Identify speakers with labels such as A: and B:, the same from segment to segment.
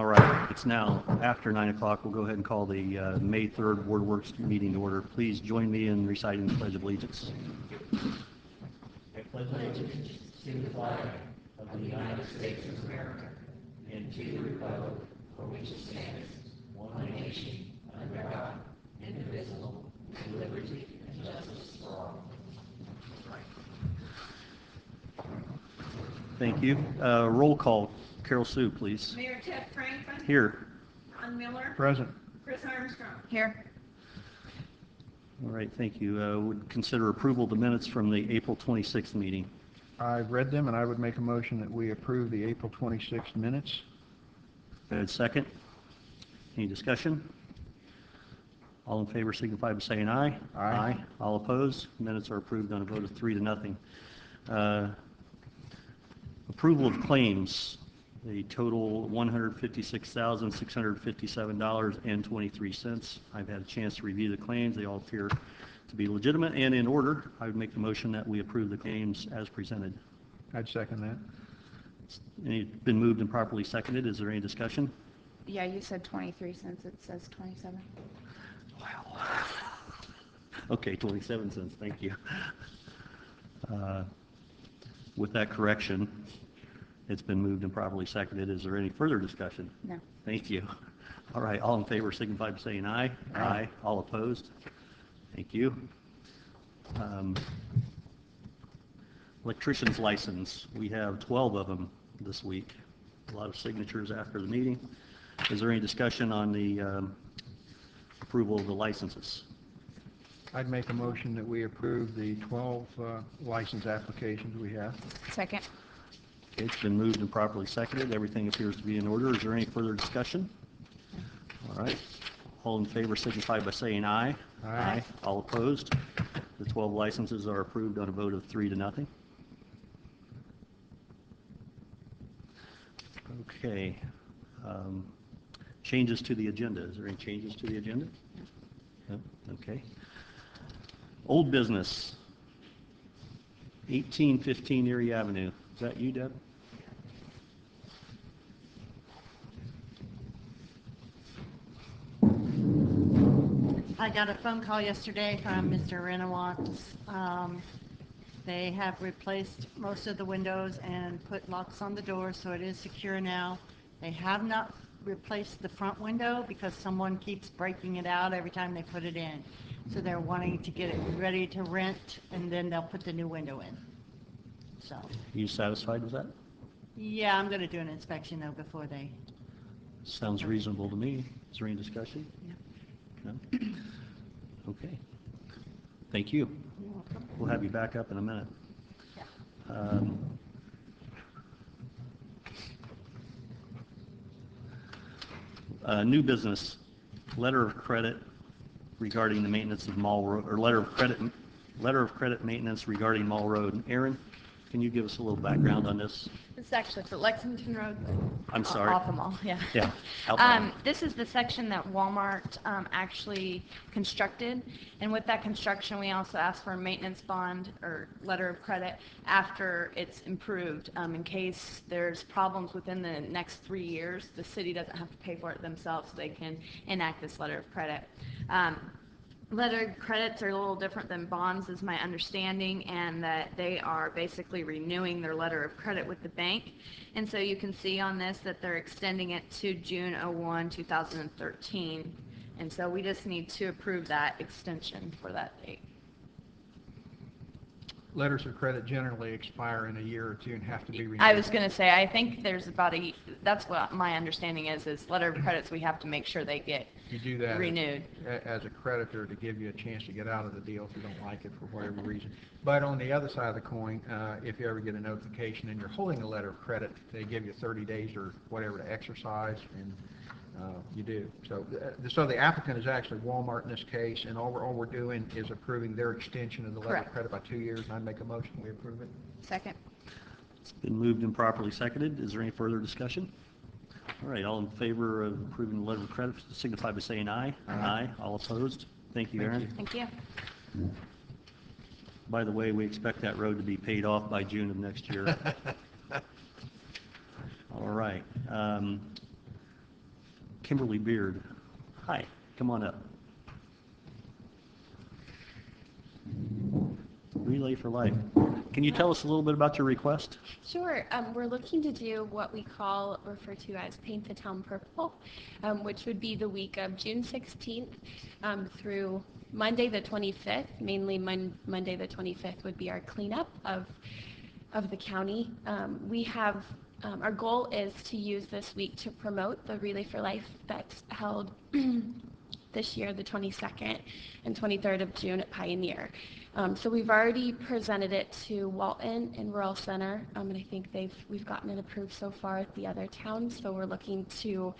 A: All right, it's now after 9 o'clock. We'll go ahead and call the May 3rd Board Works meeting to order. Please join me in reciting the Pledge of Allegiance.
B: I pledge allegiance to the flag of the United States of America and to the republic for which it stands, one nation, under God, indivisible, with liberty and justice for all.
A: Thank you. Roll call. Carol Sue, please.
C: Mayor Ted Franklin.
A: Here.
C: John Miller.
D: Present.
C: Chris Armstrong.
E: Here.
A: All right, thank you. Would consider approval of the minutes from the April 26th meeting.
D: I've read them, and I would make a motion that we approve the April 26th minutes.
A: Second. Any discussion? All in favor signify by saying aye.
D: Aye.
A: All opposed? Minutes are approved on a vote of 3-0. Approval of claims. The total $156,657.23. I've had a chance to review the claims. They all appear to be legitimate and in order. I would make the motion that we approve the claims as presented.
D: I'd second that.
A: It's been moved and properly seconded. Is there any discussion?
E: Yeah, you said 23 cents. It says 27.
A: Wow. Okay, 27 cents. Thank you. With that correction, it's been moved and properly seconded. Is there any further discussion?
E: No.
A: Thank you. All right, all in favor signify by saying aye.
D: Aye.
A: All opposed? Thank you. Electrician's license. We have 12 of them this week. A lot of signatures after the meeting. Is there any discussion on the approval of the licenses?
D: I'd make a motion that we approve the 12 license applications we have.
E: Second.
A: Okay, it's been moved and properly seconded. Everything appears to be in order. Is there any further discussion? All right. All in favor signify by saying aye.
D: Aye.
A: All opposed? The 12 licenses are approved on a vote of 3-0. Okay. Changes to the agenda. Is there any changes to the agenda? No? Okay. Old business. 1815 Erie Avenue. Is that you, Deb?
F: I got a phone call yesterday from Mr. Renawat. They have replaced most of the windows and put locks on the doors, so it is secure now. They have not replaced the front window because someone keeps breaking it out every time they put it in. So they're wanting to get it ready to rent, and then they'll put the new window in. So.
A: Are you satisfied with that?
F: Yeah, I'm going to do an inspection though before they.
A: Sounds reasonable to me. Is there any discussion?
F: Yeah.
A: No? Okay. Thank you.
F: You're welcome.
A: We'll have you back up in a minute. Yeah. New business, letter of credit regarding the maintenance of Mall Road, or letter of credit maintenance regarding Mall Road. Aaron, can you give us a little background on this?
G: This is actually for Lexington Road.
A: I'm sorry.
G: Off the mall, yeah.
A: Yeah.
G: This is the section that Walmart actually constructed, and with that construction, we also asked for a maintenance bond or letter of credit after it's improved. In case there's problems within the next 3 years, the city doesn't have to pay for it themselves, so they can enact this letter of credit. Letter of credits are a little different than bonds, is my understanding, and that they are basically renewing their letter of credit with the bank. And so you can see on this that they're extending it to June 01, 2013. And so we just need to approve that extension for that date.
D: Letters of credit generally expire in a year or two and have to be renewed.
G: I was going to say, I think there's about that's what my understanding is letter of credits, we have to make sure they get
D: You do that
G: renewed.
D: as a creditor to give you a chance to get out of the deal if you don't like it for whatever reason. But on the other side of the coin, if you ever get a notification and you're holding a letter of credit, they give you 30 days or whatever to exercise, and you do. So the applicant is actually Walmart in this case, and all we're doing is approving their extension of the letter of credit by 2 years, and I make a motion we approve it.
E: Second.
A: It's been moved and properly seconded. Is there any further discussion? All right, all in favor of approving the letter of credit signify by saying aye.
D: Aye.
A: All opposed? Thank you, Aaron.
E: Thank you.
A: By the way, we expect that road to be paid off by June of next year. All right. Kimberly Beard. Hi, come on up. Relay for Life. Can you tell us a little bit about your request?
H: Sure. We're looking to do what we refer to as Paint the Town Purple, which would be the week of June 16th through Monday the 25th. Mainly Monday the 25th would be our cleanup of the county. Our goal is to use this week to promote the Relay for Life that's held this year, the 22nd and 23rd of June at Pioneer. So we've already presented it to Walton and Rural Center, and I think we've gotten it approved so far at the other towns. So we're looking to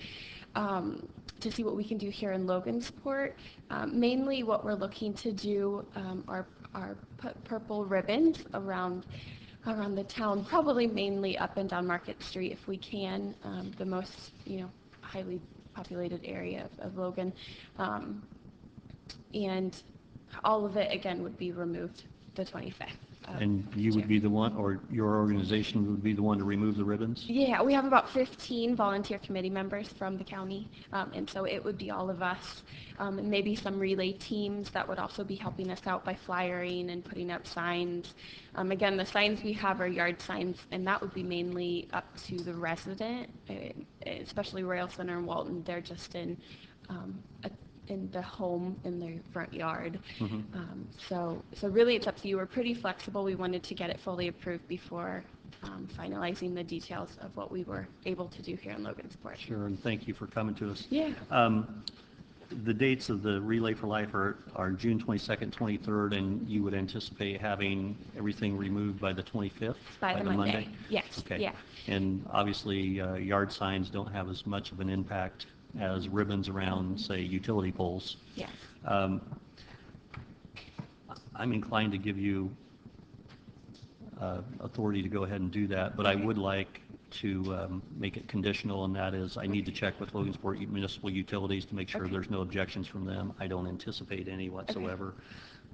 H: see what we can do here in Logansport. Mainly, what we're looking to do are put purple ribbons around the town, probably mainly up and down Market Street if we can, the most highly populated area of Logan, and all of it again would be removed the 25th.
A: And you would be the one, or your organization would be the one to remove the ribbons?
H: Yeah, we have about 15 volunteer committee members from the county, and so it would be all of us, and maybe some relay teams that would also be helping us out by flyering and putting up signs. Again, the signs we have are yard signs, and that would be mainly up to the resident, especially Royal Center and Walton. They're just in the home in their front yard.
A: Mhm.
H: So really it's up to you. We're pretty flexible. We wanted to get it fully approved before finalizing the details of what we were able to do here in Logansport.
A: Sure, and thank you for coming to us.
H: Yeah.
A: The dates of the Relay for Life are June 22nd, 23rd, and you would anticipate having everything removed by the 25th?
H: By the Monday. Yes.
A: Okay.
H: Yeah.
A: And obviously, yard signs don't have as much of an impact as ribbons around, say, utility poles.
H: Yes.
A: I'm inclined to give you authority to go ahead and do that, but I would like to make it conditional, and that is I need to check with Logansport Municipal Utilities to make sure
H: Okay.
A: there's no objections from them. I don't anticipate any whatsoever,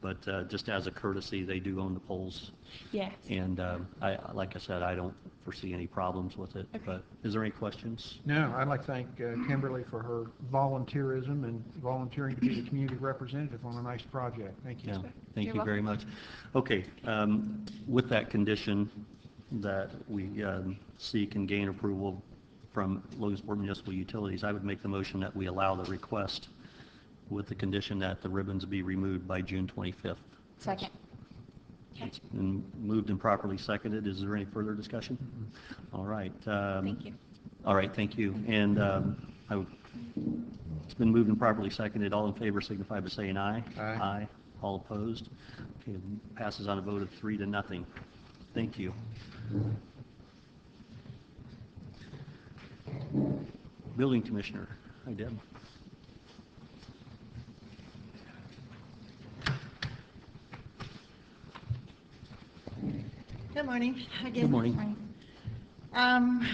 A: but just as a courtesy, they do own the poles.
H: Yes.
A: And like I said, I don't foresee any problems with it.
H: Okay.
A: But is there any questions?
D: No, I'd like to thank Kimberly for her volunteerism and volunteering to be the community representative on a nice project. Thank you.
A: Yeah, thank
H: You're
A: you very much. Okay, with that condition that we seek and gain approval from Logansport Municipal Utilities, I would make the motion that we allow the request with the condition that the ribbons be removed by June 25th.
H: Second. Okay.
A: It's been moved and properly seconded. Is there any further discussion? All right.
H: Thank you.
A: All right, thank you. And it's been moved and properly seconded. All in favor signify by saying aye.
D: Aye.
A: Aye. All opposed? Okay, passes on a vote of 3-0. Thank you. Building Commissioner. Hi, Deb.
F: Good morning again.
A: Good morning.
F: I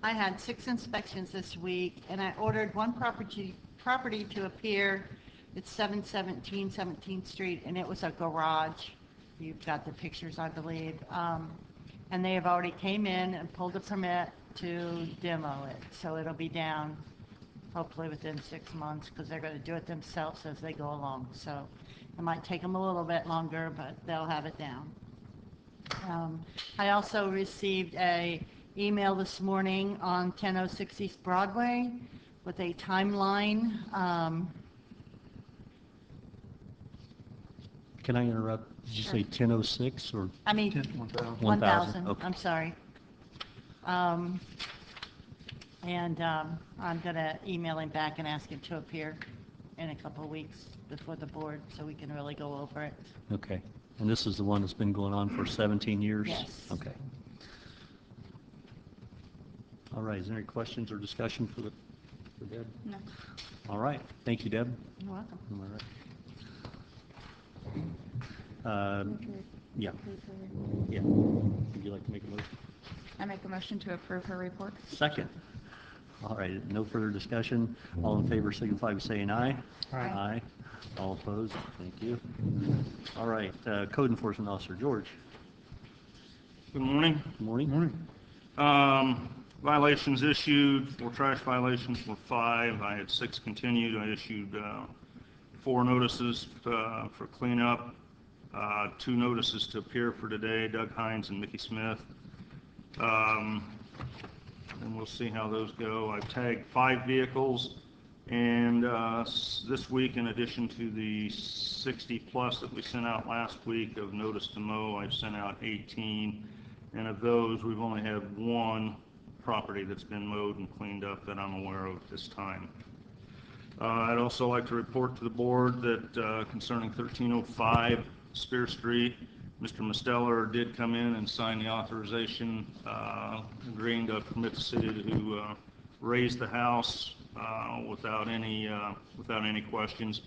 F: had 6 inspections this week, and I ordered one property to appear. It's 717 17th Street, and it was a garage. You've got the pictures, I believe. And they have already came in and pulled a permit to demo it, so it'll be down hopefully within 6 months, because they're going to do it themselves as they go along. So it might take them a little bit longer, but they'll have it down. I also received a email this morning on 1006 East Broadway with a timeline.
A: Can I interrupt? Did you
F: Sure.
A: say 10:06 or?
F: I mean,
D: 10,000.
F: 1,000,
A: Okay.
F: I'm sorry. I'm going to email him back and ask him to appear in a couple of weeks before the board so we can really go over it.
A: Okay. And this is the one that's been going on for 17 years?
F: Yes.
A: Okay. All right. Is there any questions or discussion for Deb?
E: No.
A: All right. Thank you, Deb.
F: You're welcome.
A: All right. Yeah. Yeah. Would you like to make a motion?
E: I make a motion to approve her report.
A: Second. All right. No further discussion. All in favor signify by saying aye.
D: Aye.
A: Aye. All opposed? Thank you. All right. Code Enforcement Officer George.
I: Good morning.
A: Good morning.
D: Morning.
I: Violations issued, 4 trash violations were 5. I had 6 continued. I issued 4 notices for cleanup, 2 notices to appear for today, Doug Hines and Mickey Smith. And we'll see how those go. I've tagged 5 vehicles, and this week, in addition to the 60 plus that we sent out last week of notice to mow, I've sent out 18, and of those, we've only had 1 property that's been mowed and cleaned up that I'm aware of this time. I'd also like to report to the board that concerning 1305 Spear Street, Mr. Mosteller did come in and sign the authorization agreeing to permit the city to raise the house without any questions.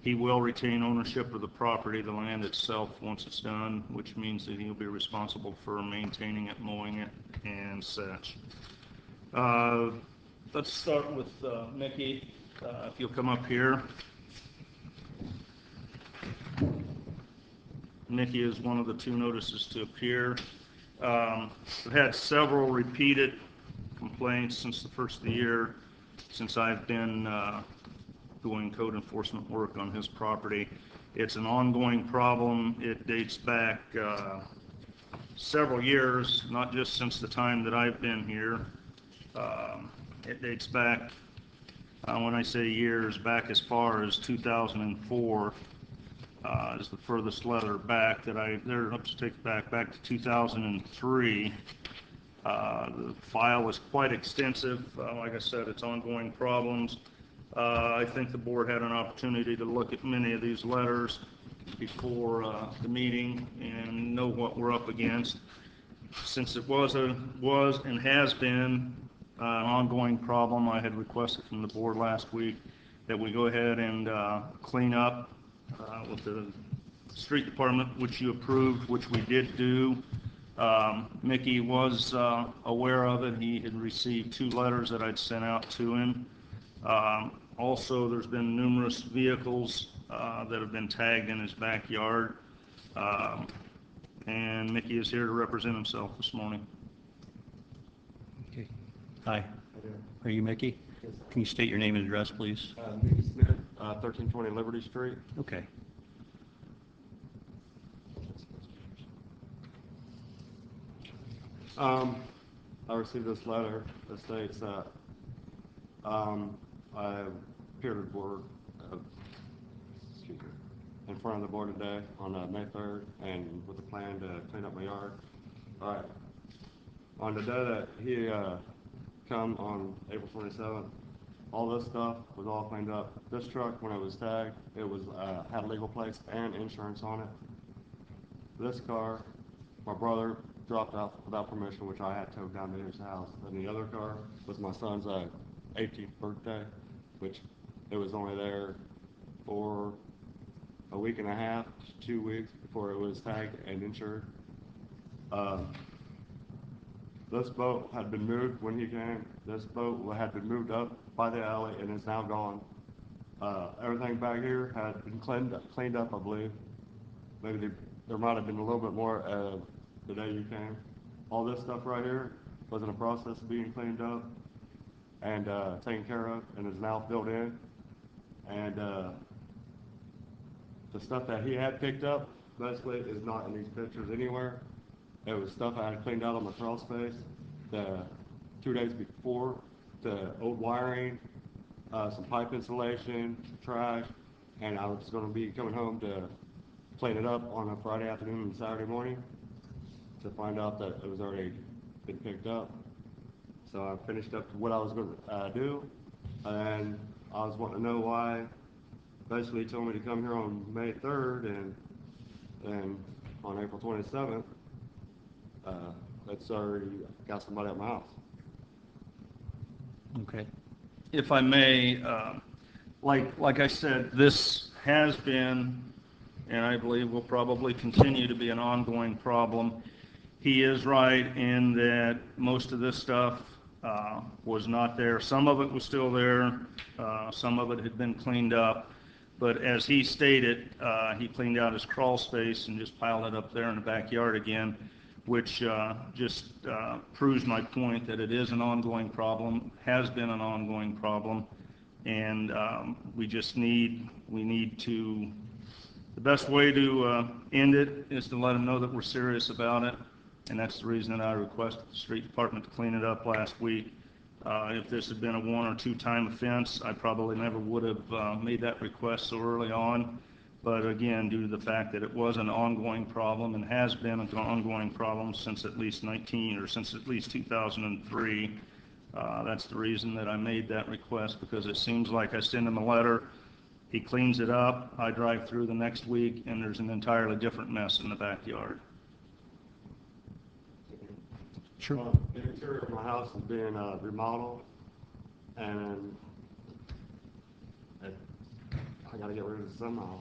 I: He will retain ownership of the property, the land itself, once it's done, which means that he'll be responsible for maintaining it, mowing it, and such. Let's start with Mickey, if you'll come up here. Mickey is one of the 2 notices to appear. I've had several repeated complaints since the first of the year, since I've been doing code enforcement work on his property. It's an ongoing problem. It dates back several years, not just since the time that I've been here. It dates back, when I say years, back as far as 2004 is the furthest letter back that back to 2003. The file was quite extensive. Like I said, it's ongoing problems. I think the board had an opportunity to look at many of these letters before the meeting and know what we're up against. Since it was and has been an ongoing problem, I had requested from the board last week that we go ahead and clean up with the street department, which you approved, which we did do. Mickey was aware of it. He had received 2 letters that I'd sent out to him. Also, there's been numerous vehicles that have been tagged in his backyard. And Mickey is here to represent himself this morning.
A: Okay. Hi. Are you Mickey?
J: Yes.
A: Can you state your name and address, please?
J: Mickey Smith, 1320 Liberty Street.
A: Okay.
J: I received this letter that states that I appeared at board, in front of the board today on May 3rd, and with a plan to clean up my yard. All right. On the day that he come on April 27th, all this stuff was all cleaned up. This truck, when it was tagged, it was had legal plates and insurance on it. This car, my brother dropped off without permission, which I had towed down to his house. And the other car was my son's 18th birthday, which it was only there for a week and a half to 2 weeks before it was tagged and insured. This boat had been moved when he came. This boat had been moved up by the alley and is now gone. Everything back here had been cleaned up, I believe. Maybe there might have been a little bit more the day you came. All this stuff right here was in the process of being cleaned up and taken care of, and is now filled in. And the stuff that he had picked up basically is not in these pictures anywhere. It was stuff I had cleaned out on the crawl space the 2 days before, the old wiring, some pipe insulation, trash, and I was going to be coming home to clean it up on a Friday afternoon and Saturday morning to find out that it was already been picked up. So I finished up what I was going to do, and I was wanting to know why. Basically, he told me to come here on May 3rd, and on April 27th, that's already got somebody at my house.
A: Okay.
I: If I may, like I said, this has been, and I believe will probably continue to be, an ongoing problem. He is right in that most of this stuff was not there. Some of it was still there. Some of it had been cleaned up. But as he stated, he cleaned out his crawl space and just piled it up there in the backyard again. which just proves my point that it is an ongoing problem, has been an ongoing problem, and we need to, the best way to end it is to let them know that we're serious about it, and that's the reason that I requested the street department to clean it up last week. If this had been a 1 or 2 time offense, I probably never would have made that request so early on. But again, due to the fact that it was an ongoing problem and has been an ongoing problem since at least 2003, that's the reason that I made that request, because it seems like I send him a letter, he cleans it up, I drive through the next week, and there's an entirely different mess in the backyard.
A: Sure.
J: The interior of my house is being remodeled, and I got to get rid of it somehow.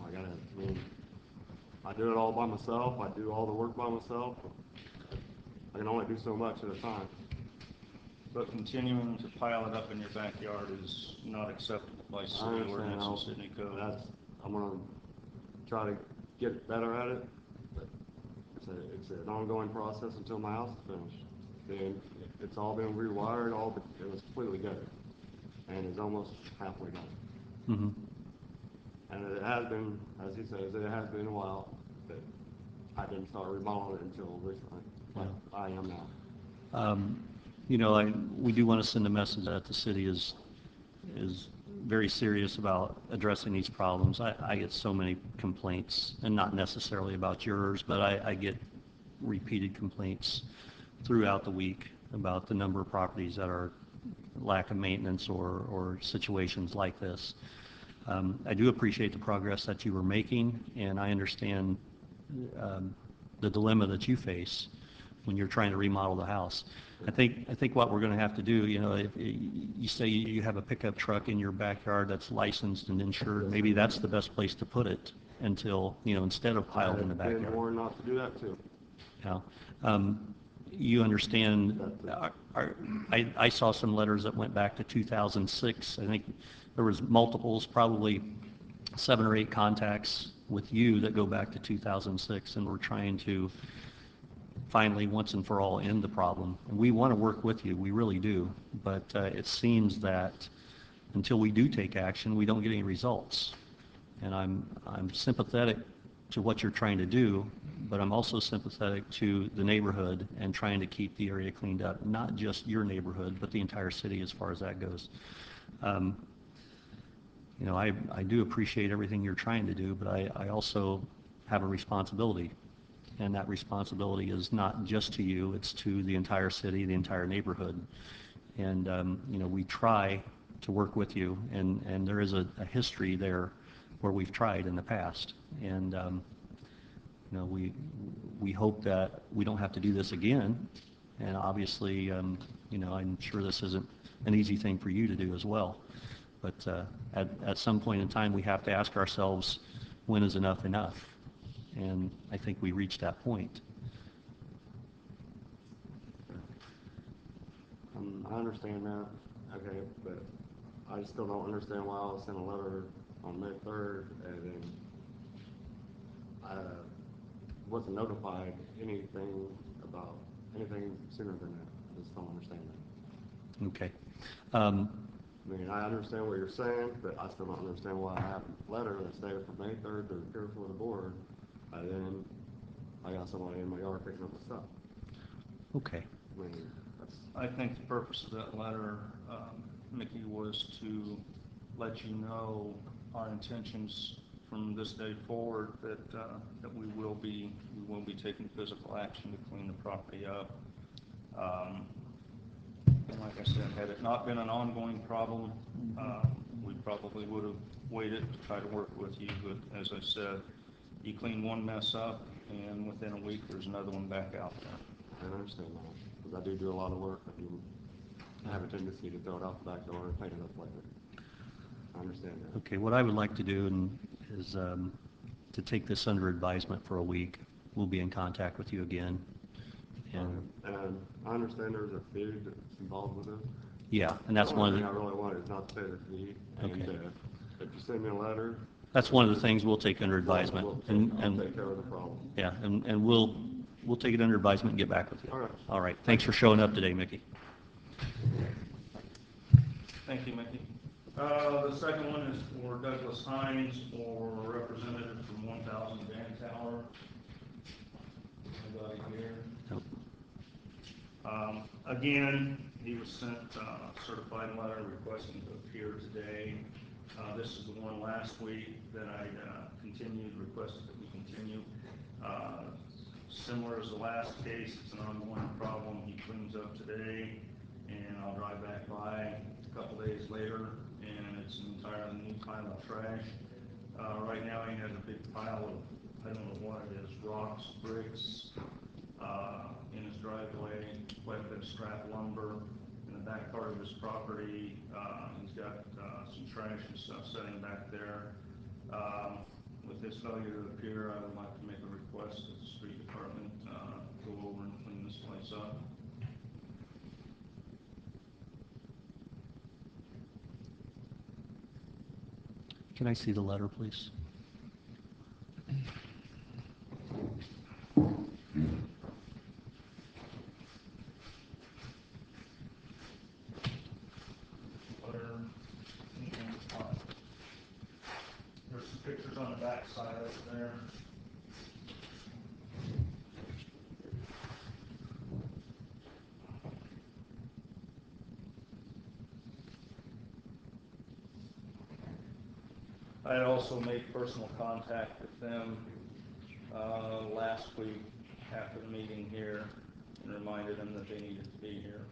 J: I do it all by myself. I do all the work by myself. I can only do so much at a time.
I: But continuing to pile it up in your backyard is not acceptable by city ordinance and city code.
J: I'm going to try to get better at it. But it's an ongoing process until my house is finished. Then it's all been rewired. It was completely gutted, and it's almost halfway done.
A: Mm-hmm.
J: And it has been, as he says, it has been a while, but I didn't start remodeling it until recently, like I am now.
A: We do want to send a message that the city is very serious about addressing these problems. I get so many complaints, and not necessarily about yours, but I get repeated complaints throughout the week about the number of properties that are lack of maintenance or situations like this. I do appreciate the progress that you were making, and I understand the dilemma that you face when you're trying to remodel the house. I think what we're going to have to do, if you say you have a pickup truck in your backyard that's licensed and insured, maybe that's the best place to put it until, instead of piled in the backyard.
J: I've been warned not to do that too.
A: Yeah. You understand, I saw some letters that went back to 2006. I think there was multiples, probably 7 or 8 contacts with you that go back to 2006, and we're trying to finally, once and for all, end the problem. And we want to work with you, we really do, but it seems that until we do take action, we don't get any results. And I'm sympathetic to what you're trying to do, but I'm also sympathetic to the neighborhood and trying to keep the area cleaned up, not just your neighborhood, but the entire city as far as that goes. I do appreciate everything you're trying to do, but I also have a responsibility, and that responsibility is not just to you, it's to the entire city, the entire neighborhood. And we try to work with you, and there is a history there where we've tried in the past, and we hope that we don't have to do this again. And obviously, I'm sure this isn't an easy thing for you to do as well. But at some point in time, we have to ask ourselves, when is enough enough? And I think we reached that point.
J: I understand that, okay, but I still don't understand why I was sent a letter on May 3rd, and then I wasn't notified anything about anything sooner than that. I just don't understand that.
A: Okay.
J: I understand what you're saying, but I still don't understand why I have a letter that's dated from May 3rd to appear before the board, and then I got somebody in my yard picking up the stuff.
A: Okay.
I: I think the purpose of that letter, Mickey, was to let you know our intentions from this day forward, that we will be taking physical action to clean the property up. And like I said, had it not been an ongoing problem, we probably would have waited to try to work with you. But as I said, you clean one mess up, and within a week there's another one back out there.
J: I understand that, because I do a lot of work. I have a tendency to throw it out the back door and clean it up later. I understand that.
A: Okay, what I would like to do is to take this under advisement for a week. We'll be in contact with you again. And
J: I understand there's a fee that's involved with this.
A: yeah, and that's one of the
J: thing I really want is not to pay the fee.
A: Okay.
J: And if you send me a letter,
A: that's one of the things we'll take under advisement.
J: I'll take care of the problem.
A: Yeah, and we'll we'll take it under advisement and get back with you.
J: All right.
A: All right. Thanks for showing up today, Mickey.
I: Thank you, Mickey. The second one is for Douglas Hines, or representative from 1000 Van Tower. Anybody here?
A: Nope.
I: Again, he was sent a certified letter requesting to appear today. This is the one last week that I continued, requested that we continue. Similar as the last case, it's an ongoing problem. He cleans up today, and I'll drive back by a couple days later, and it's an entirely new pile of trash. Right now, he has a big pile of, I don't know what it is, rocks, bricks, in his driveway, quite a bit of scrap lumber. In the back part of his property, he's got some trash and stuff sitting back there. With his failure to appear, I would like to make a request that the street department go over and clean this place up.
A: Can I see the letter, please?
I: There's some pictures on the back side over there. I had also made personal contact with them last week after the meeting here and reminded them that they needed to be here.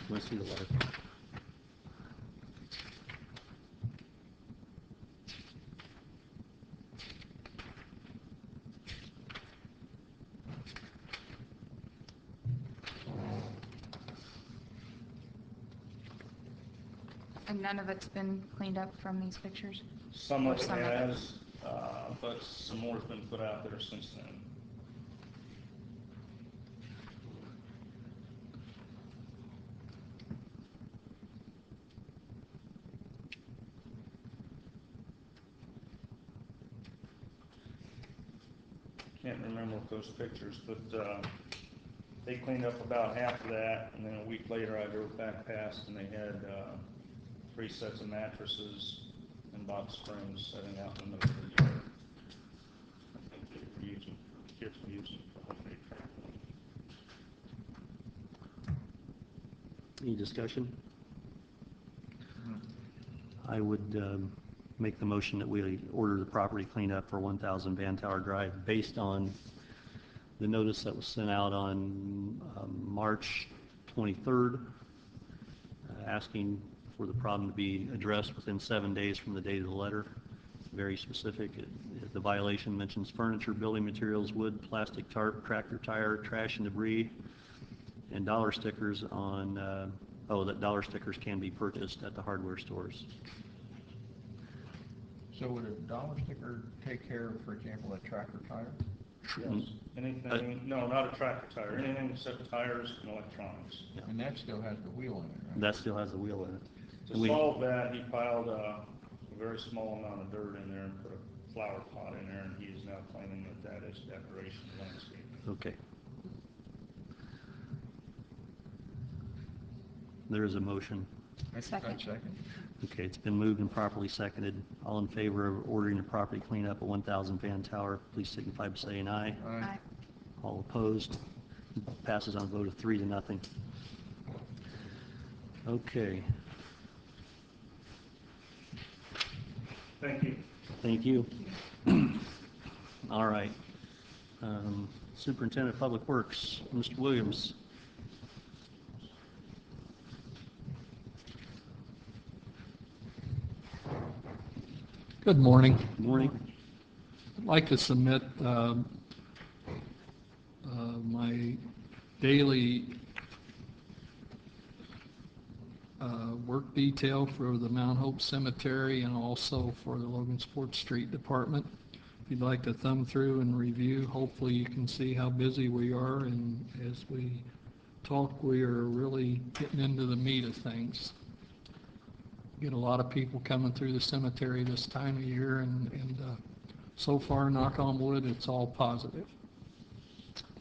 A: Want to see the letter?
E: And none of it's been cleaned up from these pictures?
I: Some
E: Or
I: of it
E: some of it.
I: has, but some more has been put out there since then. Can't remember those pictures, but they cleaned up about half of that, and then a week later I drove back past and they had 3 sets of mattresses and box springs sitting out in the middle of the yard. I think they were using, kids were using for home training.
A: Any discussion? I would make the motion that we order the property cleaned up for 1000 Van Tower Drive based on the notice that was sent out on March 23rd, asking for the problem to be addressed within 7 days from the date of the letter. Very specific. The violation mentions furniture, building materials, wood, plastic tarp, tractor tire, trash and debris, and dollar stickers on, that dollar stickers can be purchased at the hardware stores.
D: So would a dollar sticker take care of, for example, a tractor tire?
I: Yes. Anything, no, not a tractor tire, anything except tires and electronics.
A: Yeah.
D: And that still has the wheel in it, right?
A: That still has the wheel in it.
I: To solve that, he piled a very small amount of dirt in there and put a flower pot in there, and he is now claiming that that is decoration landscape.
A: Okay. There is a motion.
E: Second.
A: Okay, it's been moved and properly seconded. All in favor of ordering the property cleanup at 1000 Van Tower, please signify by saying aye.
E: Aye.
A: All opposed? Passes on a vote of 3-0. Okay.
I: Thank you.
A: Thank you. All right. Superintendent of Public Works, Mr. Williams.
K: Good morning.
A: Good morning.
K: I'd like to submit my daily work detail for the Mount Hope Cemetery and also for the Logansport Street Department. If you'd like to thumb through and review, hopefully you can see how busy we are and as we talk, we are really getting into the meat of things. Get a lot of people coming through the cemetery this time of year, and so far, knock on wood, it's all positive.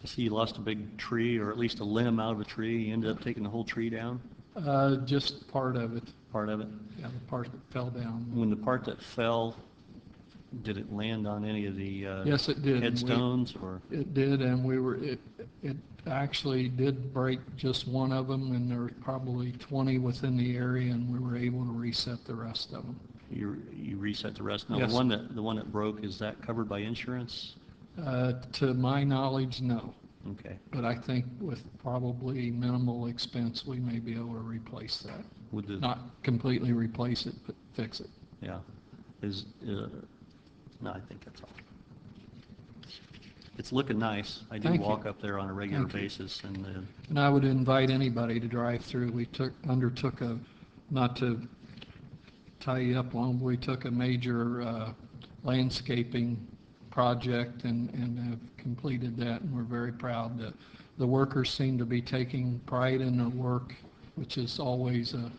A: I see you lost a big tree, or at least a limb out of a tree. You ended up taking the whole tree down?
K: Just part of it.
A: Part of it?
K: Yeah, the part that fell down.
A: When the part that fell, did it land on any of the
K: Yes, it did.
A: headstones? Or
K: It did, and it actually did break just one of them, and there were probably 20 within the area, and we were able to reset the rest of them.
A: you reset the rest? Now,
K: Yes.
A: the one that broke, is that covered by insurance?
K: To my knowledge, no.
A: Okay.
K: But I think with probably minimal expense, we may be able to replace that.
A: Would the
K: Not completely replace it, but fix it.
A: Yeah. No, I think that's all. It's looking nice. I do
K: Thank you.
A: walk up there on a regular
K: Thank you.
A: basis, and
K: And I would invite anybody to drive through. We undertook not to tie you up long, but we took a major landscaping project and have completed that, and we're very proud that the workers seem to be taking pride in their work, which is always a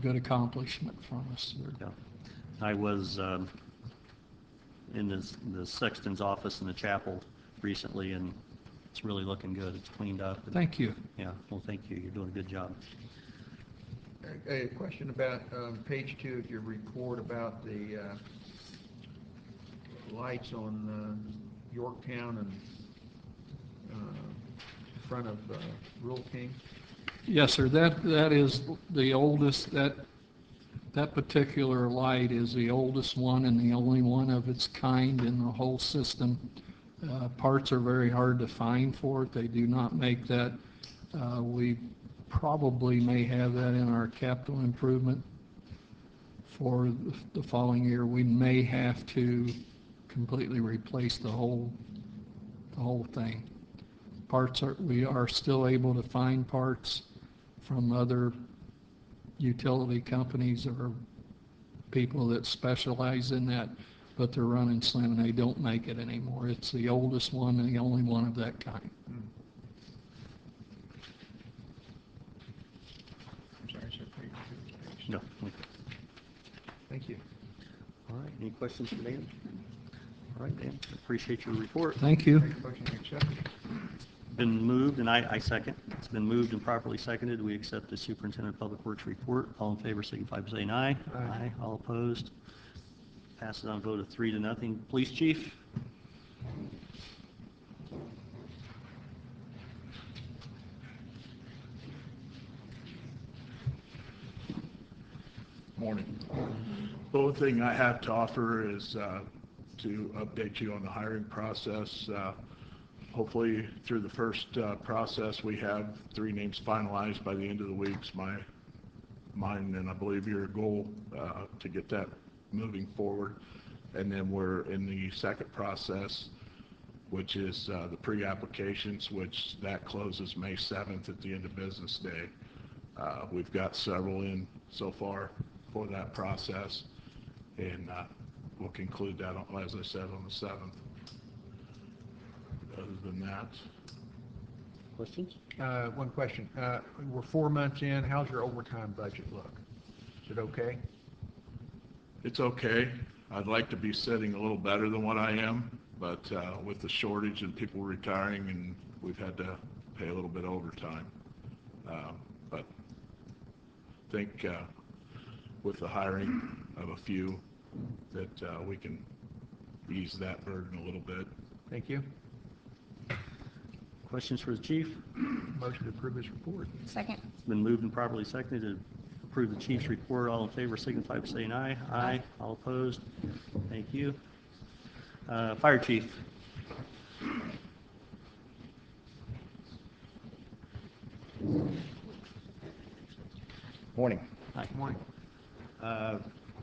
K: good accomplishment from us.
A: yeah. I was in the sexton's office in the chapel recently, and it's really looking good. It's cleaned up.
K: Thank you.
A: Yeah, well, thank you. You're doing a good job.
D: A question about page 2 of your report about the lights on Yorktown and in front of Rural King.
K: Yes, sir. That is the oldest. That particular light is the oldest one and the only one of its kind in the whole system. Parts are very hard to find for it. They do not make that. We probably may have that in our capital improvement for the following year. We may have to completely replace the whole thing. We are still able to find parts from other utility companies or people that specialize in that, but they're running slim and they don't make it anymore. It's the oldest one and the only one of that kind.
D: I'm sorry, sir. Page 2.
A: No.
D: Thank you.
A: All right. Any questions for Dan? All right, Dan. Appreciate your report.
K: Thank you.
D: Make a motion to accept it.
A: Been moved, and I second. It's been moved and properly seconded. We accept the Superintendent of Public Works report. All in favor, signify by saying aye.
D: Aye.
A: All opposed? Passes on a vote of 3-0. Police Chief?
L: Morning. The only thing I have to offer is to update you on the hiring process. Hopefully through the first process, we have 3 names finalized by the end of the week. It's mine and I believe your goal to get that moving forward. And then we're in the second process, which is the pre-applications, which that closes May 7th at the end of business day. We've got several in so far for that process, and we'll conclude that, as I said, on the 7th. Other than that.
A: Questions?
D: One question. We're 4 months in. How's your overtime budget look? Is it okay?
L: It's okay. I'd like to be sitting a little better than what I am, but with the shortage and people retiring, and we've had to pay a little bit overtime. But I think with the hiring of a few that we can ease that burden a little bit.
D: Thank you.
A: Questions for the chief?
D: Motion to approve this report.
G: Second.
A: It's been moved and properly seconded to approve the chief's report. All in favor, signify by saying aye. Aye. All opposed? Thank you. Fire Chief.
M: Morning.
A: Hi.
D: Morning.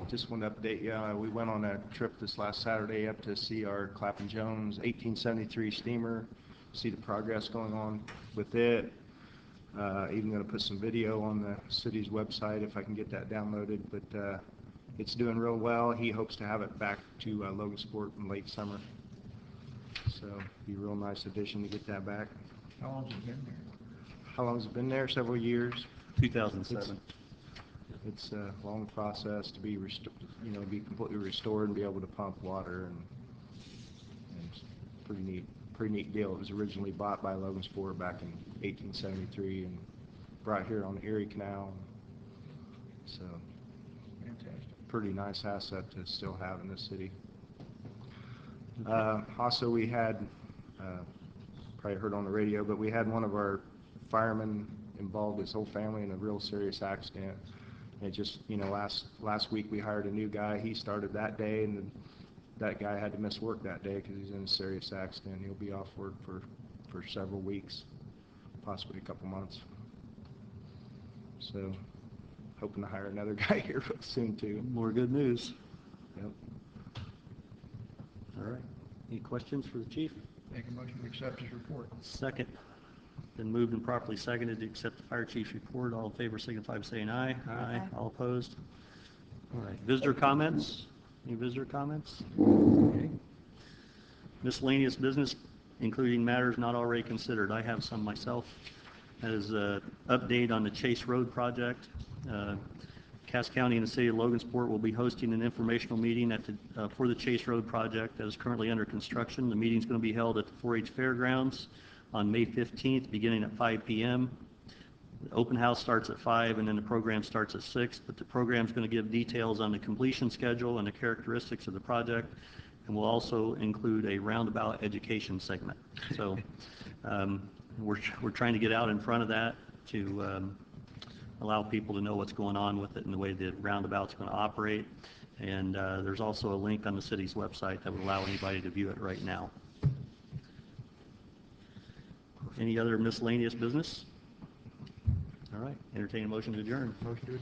M: Just want to update you. We went on a trip this last Saturday up to see our Clappin Jones 1873 steamer, see the progress going on with it. Even going to put some video on the city's website if I can get that downloaded, but it's doing real well. He hopes to have it back to Logansport in late summer. So it'd be a real nice addition to get that back.
D: How long has it been
M: how long has it been there? Several years?
A: 2007.
M: It's a long process to be, be completely restored and be able to pump water, and it's pretty neat deal. It was originally bought by Logansport back in 1873 and brought here on the Erie Canal. So, pretty nice asset to still have in this city. Also, we had, probably heard on the radio, but we had one of our firemen involved his whole family in a real serious accident. And just, last week we hired a new guy. He started that day, and that guy had to miss work that day because he's in a serious accident. He'll be off work for several weeks, possibly a couple months. So, hoping to hire another guy here soon too.
A: More good news.
M: Yep.
A: All right. Any questions for the chief?
D: Make a motion to accept his report.
A: Second. Been moved and properly seconded to accept the fire chief's report. All in favor signify by saying aye.
E: Aye.
A: All opposed? All right. Visitor comments? Any visitor comments? Okay. Miscellaneous business, including matters not already considered. I have some myself. That is an update on the Chase Road project. Cass County and the city of Logansport will be hosting an informational meeting for the Chase Road project that is currently under construction. The meeting is going to be held at the 4-H Fairgrounds on May 15th, beginning at 5 p.m. The open house starts at 5, and then the program starts at 6, but the program is going to give details on the completion schedule and the characteristics of the project, and will also include a roundabout education segment. So we're trying to get out in front of that to allow people to know what's going on with it and the way the roundabout's going to operate. And there's also a link on the city's website that would allow anybody to view it right now. Any other miscellaneous business? All right, entertain a motion to adjourn.
D: Motion to